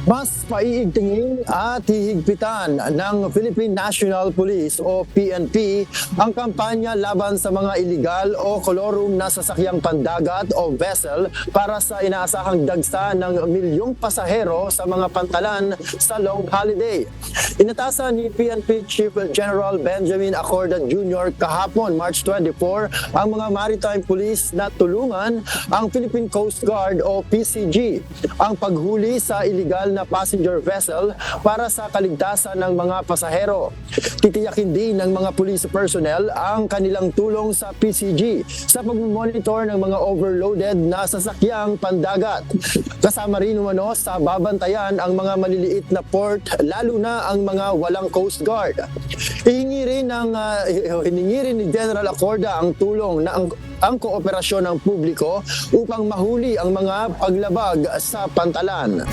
Mas paiigtingin at hihigpitan ng Philippine National Police o PNP ang kampanya laban sa mga iligal o kolorum na sasakyang pandagat o vessel para sa inaasahang dagsa ng milyong pasahero sa mga pantalan sa long holiday. Inatasan ni PNP Chief General Benjamin Acorda Jr. kahapon, March 24, ang mga maritime police na tulungan ang Philippine Coast Guard o PCG ang paghuli sa iligal na passenger vessel para sa kaligtasan ng mga pasahero. Titiyakin din ng mga police personnel ang kanilang tulong sa PCG sa pagmonitor ng mga overloaded na sasakyang pandagat. Kasama rin umano sa babantayan ang mga maliliit na port, lalo na ang mga walang Coast Guard. Hiningi rin ni General Acorda ang tulong na ang kooperasyon ng publiko upang mahuli ang mga paglabag sa pantalan.